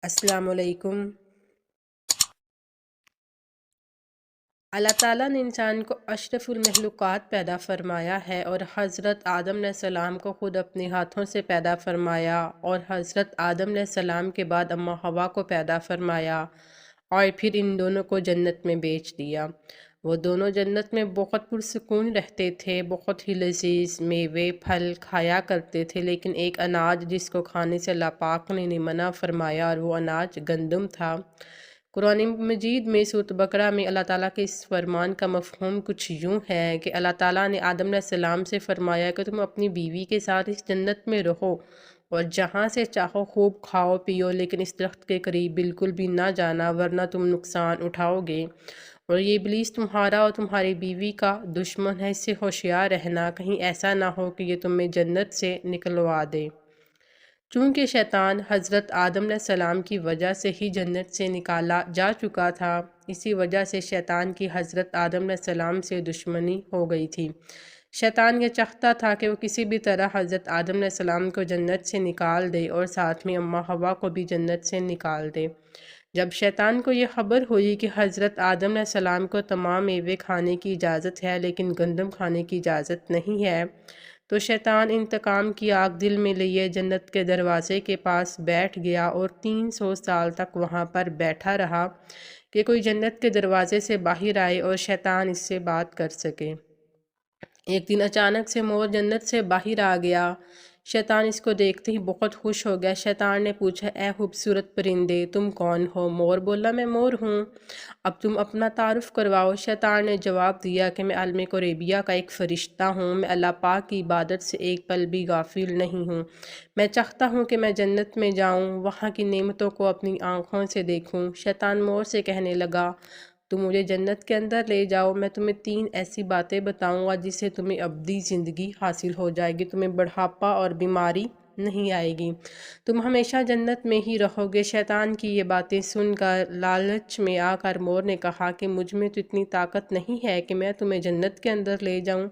السلام علیکم۔ اللہ تعالیٰ نے انسان کو اشرف المخلوقات پیدا فرمایا ہے اور حضرت آدم علیہ السلام کو خود اپنے ہاتھوں سے پیدا فرمایا، اور حضرت آدم علیہ السلام کے بعد اماں حوا کو پیدا فرمایا، اور پھر ان دونوں کو جنت میں بیچ دیا۔ وہ دونوں جنت میں بہت پرسکون رہتے تھے، بہت ہی لذیذ میوے پھل کھایا کرتے تھے، لیکن ایک اناج جس کو کھانے سے اللہ پاک نے منع فرمایا، اور وہ اناج گندم تھا۔ قرآن مجید میں سورۃ بقرہ میں اللہ تعالیٰ کے اس فرمان کا مفہوم کچھ یوں ہے کہ اللہ تعالیٰ نے آدم علیہ السلام سے فرمایا کہ تم اپنی بیوی کے ساتھ اس جنت میں رہو اور جہاں سے چاہو خوب کھاؤ پیو، لیکن اس درخت کے قریب بالکل بھی نہ جانا ورنہ تم نقصان اٹھاؤ گے، اور یہ ابلیس تمہارا اور تمہاری بیوی کا دشمن ہے، اس سے ہوشیار رہنا، کہیں ایسا نہ ہو کہ یہ تمہیں جنت سے نکلوا دے۔ چونکہ شیطان حضرت آدم علیہ السلام کی وجہ سے ہی جنت سے نکالا جا چکا تھا، اسی وجہ سے شیطان کی حضرت آدم علیہ السلام سے دشمنی ہو گئی تھی۔ شیطان یہ چاہتا تھا کہ وہ کسی بھی طرح حضرت آدم علیہ السلام کو جنت سے نکال دے اور ساتھ میں اماں حوا کو بھی جنت سے نکال دے۔ جب شیطان کو یہ خبر ہوئی کہ حضرت آدم علیہ السلام کو تمام میوے کھانے کی اجازت ہے لیکن گندم کھانے کی اجازت نہیں ہے، تو شیطان انتقام کی آگ دل میں لیے جنت کے دروازے کے پاس بیٹھ گیا اور 300 سال تک وہاں پر بیٹھا رہا کہ کوئی جنت کے دروازے سے باہر آئے اور شیطان اس سے بات کر سکے۔ ایک دن اچانک سے مور جنت سے باہر آ گیا۔ شیطان اس کو دیکھتے ہی بہت خوش ہو گیا۔ شیطان نے پوچھا، اے خوبصورت پرندے، تم کون ہو؟ مور بولا، میں مور ہوں، اب تم اپنا تعارف کرواؤ۔ شیطان نے جواب دیا کہ میں عالم غیبیہ کا ایک فرشتہ ہوں، میں اللہ پاک کی عبادت سے ایک پل بھی غافل نہیں ہوں، میں چاہتا ہوں کہ میں جنت میں جاؤں، وہاں کی نعمتوں کو اپنی آنکھوں سے دیکھوں۔ شیطان مور سے کہنے لگا، تم مجھے جنت کے اندر لے جاؤ، میں تمہیں 3 ایسی باتیں بتاؤں گا جس سے تمہیں ابدی زندگی حاصل ہو جائے گی، تمہیں بڑھاپا اور بیماری نہیں آئے گی، تم ہمیشہ جنت میں ہی رہو گے۔ شیطان کی یہ باتیں سن کر لالچ میں آ کر مور نے کہا کہ مجھ میں تو اتنی طاقت نہیں ہے کہ میں تمہیں جنت کے اندر لے جاؤں،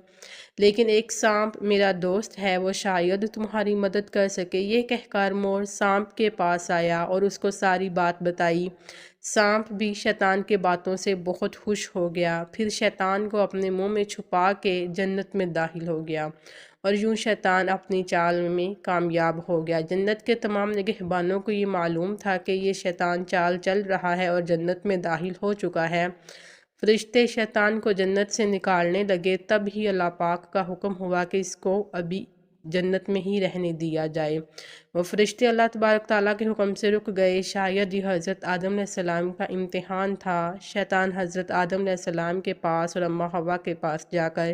لیکن ایک سانپ میرا دوست ہے، وہ شاید تمہاری مدد کر سکے۔ یہ کہہ کر مور سانپ کے پاس آیا اور اس کو ساری بات بتائی۔ سانپ بھی شیطان کے باتوں سے بہت خوش ہو گیا، پھر شیطان کو اپنے منہ میں چھپا کے جنت میں داخل ہو گیا، اور یوں شیطان اپنی چال میں کامیاب ہو گیا۔ جنت کے تمام نگہبانوں کو یہ معلوم تھا کہ یہ شیطان چال چل رہا ہے اور جنت میں داخل ہو چکا ہے۔ فرشتے شیطان کو جنت سے نکالنے لگے، تب ہی اللہ پاک کا حکم ہوا کہ اس کو ابھی جنت میں ہی رہنے دیا جائے۔ وہ فرشتے اللہ تبارک تعالیٰ کے حکم سے رک گئے۔ شاید یہ حضرت آدم علیہ السلام کا امتحان تھا۔ شیطان حضرت آدم علیہ السلام کے پاس اور اماں حوا کے پاس جا کر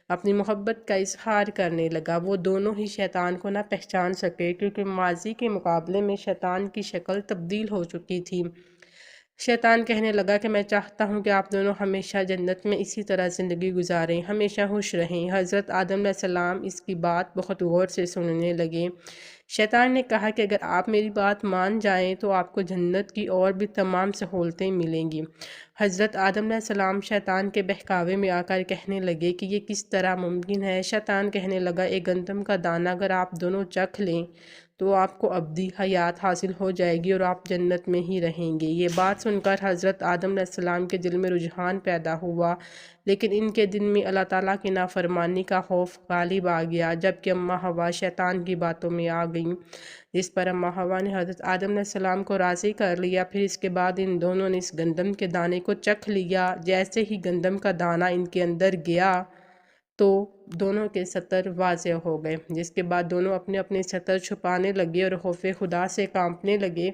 اپنی محبت کا اظہار کرنے لگا۔ وہ دونوں ہی شیطان کو نہ پہچان سکے کیونکہ ماضی کے مقابلے میں شیطان کی شکل تبدیل ہو چکی تھی۔ شیطان کہنے لگا کہ میں چاہتا ہوں کہ آپ دونوں ہمیشہ جنت میں اسی طرح زندگی گزاریں، ہمیشہ خوش رہیں۔ حضرت آدم علیہ السلام اس کی بات بہت غور سے سننے لگے۔ شیطان نے کہا کہ اگر آپ میری بات مان جائیں تو آپ کو جنت کی اور بھی تمام سہولتیں ملیں گی۔ حضرت آدم علیہ السلام شیطان کے بہکاوے میں آ کر کہنے لگے کہ یہ کس طرح ممکن ہے؟ شیطان کہنے لگا، ایک گندم کا دانہ اگر آپ دونوں چکھ لیں تو آپ کو ابدی حیات حاصل ہو جائے گی اور آپ جنت میں ہی رہیں گے۔ یہ بات سن کر حضرت آدم علیہ السلام کے دل میں رجحان پیدا ہوا، لیکن ان کے دل میں اللہ تعالیٰ کی نافرمانی کا خوف غالب آ گیا، جبکہ اماں حوا شیطان کی باتوں میں آ گئیں، جس پر اماں حوا نے حضرت آدم علیہ السلام کو راضی کر لیا۔ پھر اس کے بعد ان دونوں نے اس گندم کے دانے کو چکھ لیا۔ جیسے ہی گندم کا دانہ ان کے اندر گیا تو دونوں کے سطر واضح ہو گئے، جس کے بعد دونوں اپنے اپنے سطر چھپانے لگے اور خوف خدا سے کانپنے لگے۔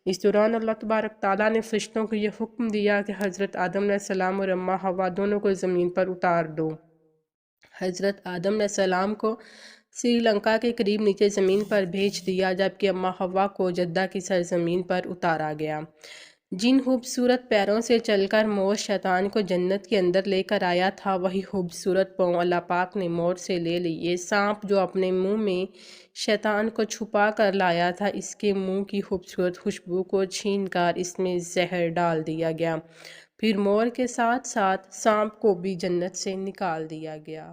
اس دوران اللہ تبارک تعالیٰ نے فرشتوں کو یہ حکم دیا کہ حضرت آدم علیہ السلام اور اماں حوا دونوں کو زمین پر اتار دو۔ حضرت آدم علیہ السلام کو سری لنکا کے قریب نیچے زمین پر بھیج دیا، جبکہ اماں حوا کو جدہ کی سرزمین پر اتارا گیا۔ جن خوبصورت پیروں سے چل کر مور شیطان کو جنت کے اندر لے کر آیا تھا، وہی خوبصورت پاؤں اللہ پاک نے مور سے لے لیے۔ سانپ جو اپنے منہ میں شیطان کو چھپا کر لایا تھا، اس کے منہ کی خوبصورت خوشبو کو چھین کر اس میں زہر ڈال دیا گیا، پھر مور کے ساتھ ساتھ سانپ کو بھی جنت سے نکال دیا گیا۔